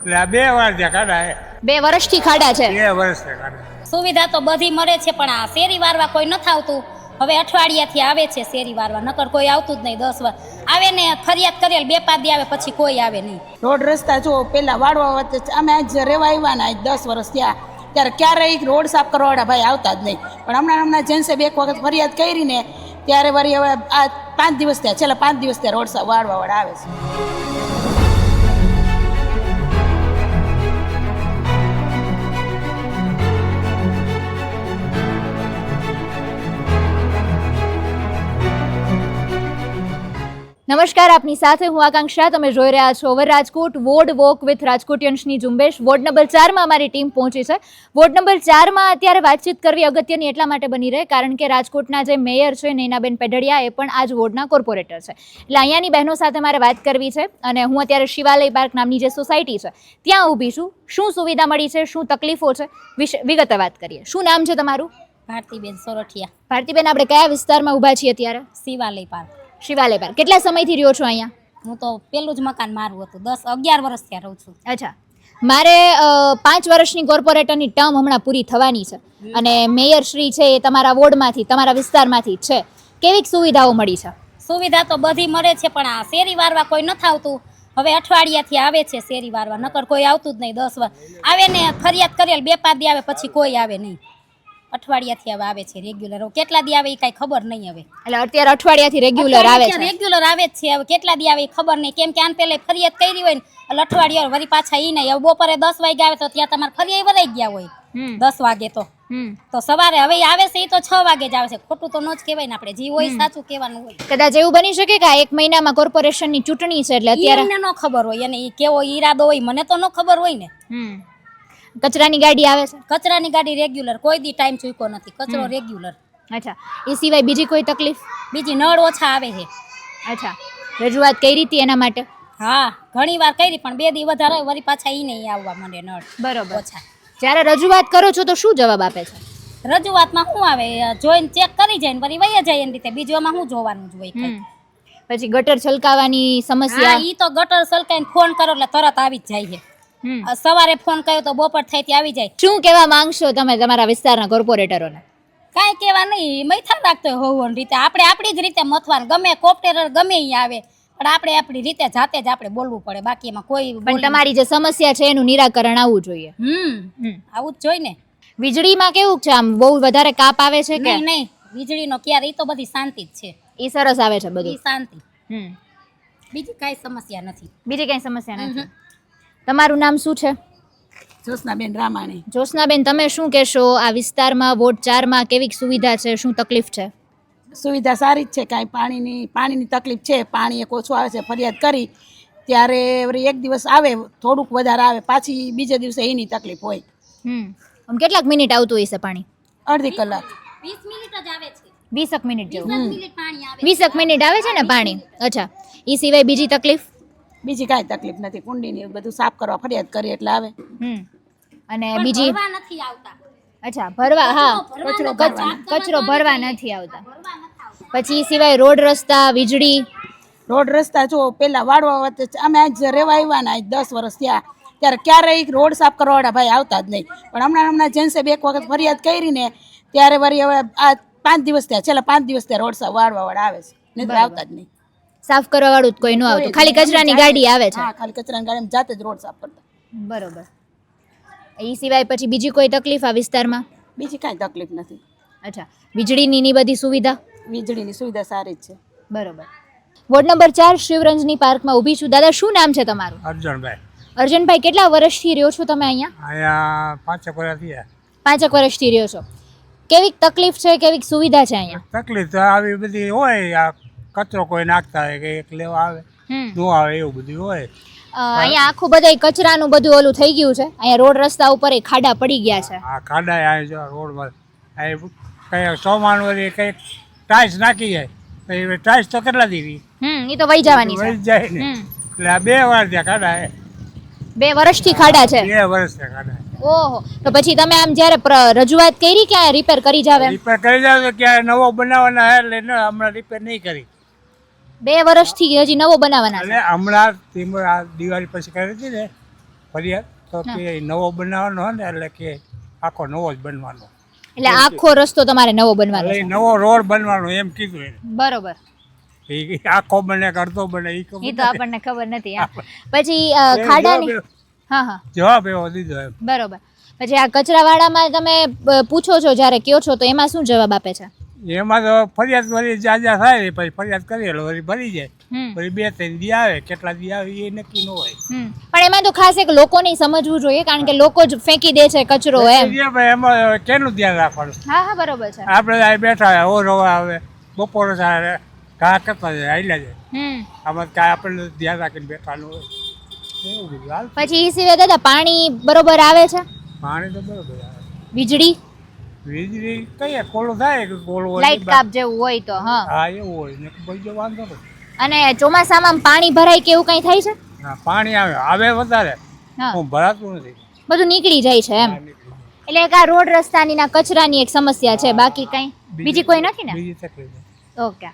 એટલે આ 2 વાર ત્યાં કાઢાય. 2 વર્ષથી ખાડા છે. 2 વર્ષ કાઢાય. સુવિધા તો બધી મળે છે પણ આ શેરી વારવા કોઈ નથી આવતું. હવે અઠવાડિયાથી આવે છે શેરી વારવા, નકર કોઈ આવતું જ નહીં. 10 વાર આવે ને ફરિયાદ કરેલ 2-5 દી આવે પછી કોઈ આવે નહીં. રોડ રસ્તા જો પેલા વાળવા વચ્ચે અમે આજ રહેવા આવ્યા ને આજ 10 વર્ષ થયા ત્યારે ક્યારેય રોડ સાફ કરવાવાળા ભાઈ આવતા જ નહીં. પણ હમણાં જેન્સે 2 વખત ફરિયાદ કરી ને ત્યારે વળી હવે આ 5 દિવસ થયા, છેલ્લા 5 દિવસ થયા રોડ વાળવાવાળા આવે છે. નમસ્કાર, આપની સાથે હું આકાંક્ષા. તમે જોઈ રહ્યા છો over Rajkot ward walk with રાજકોટિયન્સની ઝુંબેશ. વોર્ડ નંબર 4માં અમારી ટીમ પહોંચી છે. વોર્ડ નંબર 4માં અત્યારે વાતચીત કરવી અગત્યની એટલા માટે બની રહે કારણ કે રાજકોટના જે મેયર છે નૈનાબેન પેઢડિયા એ પણ આ જ વોર્ડના કોર્પોરેટર છે. એટલે અહીંયાની બહેનો સાથે મારે વાત કરવી છે અને હું અત્યારે શિવાલય પાર્ક નામની જે સોસાયટી છે ત્યાં ઊભી છું. શું સુવિધા મળી છે, શું તકલીફો છે, વિગતે વાત કરીએ. શું નામ છે તમારું? ભારતીબેન સોરઠિયા. ભારતીબેન, આપણે કયા વિસ્તારમાં ઊભા છીએ અત્યારે? શિવાલય પાર્ક. શિવાલય પાર્ક. કેટલા સમયથી રહ્યો છો અહીંયા? હું તો પેલું જ મકાન મારું હતું, 10-11 વર્ષ ત્યાં રહું છું. અચ્છા, મારે 5 વર્ષની કોર્પોરેટરની ટર્મ હમણાં પૂરી થવાની છે અને મેયર શ્રી છે એ તમારા વોર્ડમાંથી, તમારા વિસ્તારમાંથી જ છે. કેવી સુવિધાઓ મળી છે? સુવિધા તો બધી મળે છે પણ આ શેરી વારવા કોઈ નથી આવતું. હવે અઠવાડિયાથી આવે છે શેરી વારવા, નકર કોઈ આવતું જ નહીં. 10 વાર આવે ને ફરિયાદ કરેલ 2-5 દી આવે પછી કોઈ આવે નહીં. અઠવાડિયાથી હવે આવે છે રેગ્યુલર. કેટલા દી આવે એ કઈ ખબર નહીં હવે. એટલે અત્યારે અઠવાડિયાથી રેગ્યુલર આવે છે. રેગ્યુલર આવે જ છે. હવે કેટલા દી આવે એ ખબર નહીં, કેમ કે આન પહેલે ફરિયાદ કરી હોય ને એટલે અઠવાડિયા વળી પાછા ઈ નહીં. હવે બપોરે 10 વાગે આવે તો ત્યાં તમારે ફરિયાદ વરાઈ ગયા હોય 10 વાગે તો સવારે હવે આવે છે એ તો 6 વાગે જ આવે છે. ખોટું તો ન જ કહેવાય ને, આપણે જે હોય સાચું કહેવાનું હોય. કદાચ એવું બની શકે કે 1 મહિનામાં કોર્પોરેશનની ચૂંટણી છે એટલે અત્યારે મને ન ખબર હોય અને એ કેવો ઈરાદો હોય મને તો ન ખબર હોય ને. કચરાની ગાડી આવે છે? કચરાની ગાડી રેગ્યુલર, કોઈ દી ટાઈમ ચૂક્યો નથી. કચરો રેગ્યુલર. અચ્છા, એ સિવાય બીજી કોઈ તકલીફ? બીજી નળ ઓછા આવે છે. અચ્છા, રજૂઆત કરી હતી એના માટે? હા, ઘણી વાર કરી પણ 2 દી વધારે વળી પાછા ઈ નહીં આવવા માંડે નળ. બરોબર. ઓછા. જ્યારે રજૂઆત કરો છો તો શું જવાબ આપે છે? રજૂઆતમાં શું આવે, જોઈને ચેક કરી જાય ને વળી વહી જાય એની રીતે. બીજું એમાં શું જોવાનું જ હોય કઈ. પછી ગટર છલકાવાની સમસ્યા? ઈ તો ગટર છલકાઈને ફોન કરો એટલે તરત આવી જ જાય છે. સવારે ફોન કર્યો તો બપોર થાય ત્યાં આવી જાય. શું કહેવા માંગશો તમે તમારા વિસ્તારના કોર્પોરેટરોને? કાંઈ કહેવા નહીં, મૈથા રાખતો હોવાની રીતે આપણે આપણી જ રીતે મથવાનું. ગમે કોર્પોરેટર ગમે ઈ આવે પણ આપણે આપણી રીતે જાતે જ આપણે બોલવું પડે. બાકી એમાં કોઈ પણ તમારી જે સમસ્યા છે એનું નિરાકરણ આવવું જોઈએ. આવું જ જોઈએ ને. વીજળીમાં કેવું છે? આમ બહુ વધારે કાપ આવે છે કે નહીં? વીજળીનો ક્યારે, ઈ તો બધી શાંતિ જ છે. એ સરસ આવે છે બધું? ઈ શાંતિ. બીજી કાંઈ સમસ્યા નથી. બીજી કઈ સમસ્યા નથી. તમારું નામ શું છે? જ્યોત્સનાબેન રામાણી. જ્યોત્સનાબેન, તમે શું કહેશો? આ વિસ્તારમાં વોર્ડ 4માં કેવી સુવિધા છે, શું તકલીફ છે? સુવિધા સારી જ છે. કાંઈ પાણીની તકલીફ છે. પાણી એક ઓછું આવે છે. ફરિયાદ કરી ત્યારે વળી 1 દિવસ આવે, થોડુંક વધારે આવે, પાછી બીજે દિવસે એની તકલીફ હોય. આમ કેટલાક મિનિટ આવતું હશે પાણી? અડધી કલાક. 20 મિનિટ જ આવે છે. 20 મિનિટ જેવું? 20 મિનિટ પાણી આવે. 20 મિનિટ આવે છે ને પાણી? અચ્છા, એ સિવાય બીજી તકલીફ? બીજી કાંઈ તકલીફ નથી. કુંડીની બધું સાફ કરવા ફરિયાદ કરી એટલે આવે. અને બીજી ભરવા નથી આવતા. અચ્છા, ભરવા? હા, કચરો ભરવા નથી આવતા. પછી સિવાય રોડ રસ્તા, વીજળી? રોડ રસ્તા જો પેલા વાળવા વચ્ચે અમે આજ રહેવા આવ્યા ને આજ 10 વર્ષ થયા ત્યારે ક્યારેય રોડ સાફ કરવાવાળા ભાઈ આવતા જ નહીં. પણ હમણાં જેન્સે 2 વખત ફરિયાદ કરી ને ત્યારે વળી હવે આ 5 દિવસ થયા, છેલ્લા 5 દિવસ થયા રોડ વાળવાવાળા આવે છે, નહીં આવતા જ નહીં. સાફ કરવા વાળું કોઈ ન આવતું, ખાલી કચરાની ગાડી આવે છે? હા, ખાલી કચરાની ગાડીમાં જાતે જ રોડ સાફ કરતા. બરોબર. એ સિવાય પછી બીજી કોઈ તકલીફ આ વિસ્તારમાં? બીજી કાંઈ તકલીફ નથી. અચ્છા, વીજળીની ની બધી સુવિધા? વીજળીની સુવિધા સારી જ છે. બરોબર. વોર્ડ નંબર 4 શિવરંજની પાર્કમાં ઊભી છું. દાદા, શું નામ છે તમારું? અર્જુનભાઈ. અર્જુનભાઈ, કેટલા વર્ષથી રહ્યો છો તમે અહીંયા? અહીંયા 5 વર્ષ થયા. 5 વર્ષથી રહ્યો છો. કેવી તકલીફ છે, કેવી સુવિધા છે અહીંયા? તકલીફ તો આવી બધી હોય. આ કચરો કોઈ નાખતા હોય કે એક લેવા આવે નો આવે એવું બધું હોય. અહીંયા આખું બધા કચરાનું બધું ઓલું થઈ ગયું છે. અહીંયા રોડ રસ્તા ઉપર ખાડા પડી ગયા છે. આ ખાડા આ જો રોડમાં કઈ સોમાન વળી કઈ ટાઈસ નાખી જાય તો ટાઈસ તો કેટલા દેવી? એ તો વહી જવાની છે. વહી જાય ને. એટલે આ 2 વાર ત્યાં કાઢાય. 2 વર્ષથી ખાડા છે? 2 વર્ષ ત્યાં કાઢાય. ઓહો, તો પછી તમે આમ જ્યારે રજૂઆત કરી કે રિપેર કરી જાવ? રિપેર કરી જાવ તો ક્યારે નવો બનાવવાના એટલે હમણાં રિપેર નહીં કરી. 2 વર્ષથી હજી નવો બનાવવાના છે? એટલે હમણાં દિવાળી પછી કરી હતી ને ફરિયાદ તો કે નવો બનાવવાનો હોય ને એટલે કે આખો નવો જ બનવાનો, એટલે આખો રસ્તો તમારે નવો બનવાનો એટલે છે. ઈ નવો રોડ બનવાનો એમ કીધું એને. બરોબર, ઈ આખો બને કે અડધો બને ઈ ખબર એ તો નથી. આપણને ખબર નથી. હા. પછી ખાડાની હા હા જવાબ એવો દીધો એમ. બરોબર. પછી આ કચરાવાળામાં તમે પૂછો છો જ્યારે કયો છો તો એમાં શું જવાબ આપે છે? એમાં તો ફરિયાદ વળી જાજા થાય ને પછી ફરિયાદ કરીએ એટલે વળી ભરી જાય, હમ પછી 2-3 દી આવે, કેટલા દી આવે એ નક્કી ન હોય. પણ એમાં તો ખાસ એક લોકોને સમજવું જોઈએ, કારણ કે લોકો જ ફેંકી દે છે કચરો એમ. એમાં કેનું ધ્યાન રાખવાનું? હા હા બરોબર છે. આપણે અહીં બેઠા હોય, ઓર હવા આવે, બપોરે સારે ઘા કરતા જાય, હાલ્યા જાય, આમાં કાંઈ આપણે ધ્યાન રાખીને બેઠાનું હોય એવું બધું હાલ. પછી એ સિવાય દાદા પાણી બરોબર આવે છે? પાણી તો બરોબર આવે. વીજળી વીજળી કહીએ કોલું થાય કે કોલું હોય લાઈટ કાપ જેવું હોય તો? હા હા એવું હોય ને બીજો વાંધો નહીં. અને ચોમાસામાં પાણી ભરાય કે એવું કઈ થાય છે? હા પાણી આવે વધારે, હા હું ભરાતું નથી. બધું નીકળી જાય છે એમ. એટલે એક આ રોડ રસ્તાની ના કચરાની એક સમસ્યા છે, બાકી કઈ બીજી કોઈ નથી ને? બીજી તકલીફ ઓકે.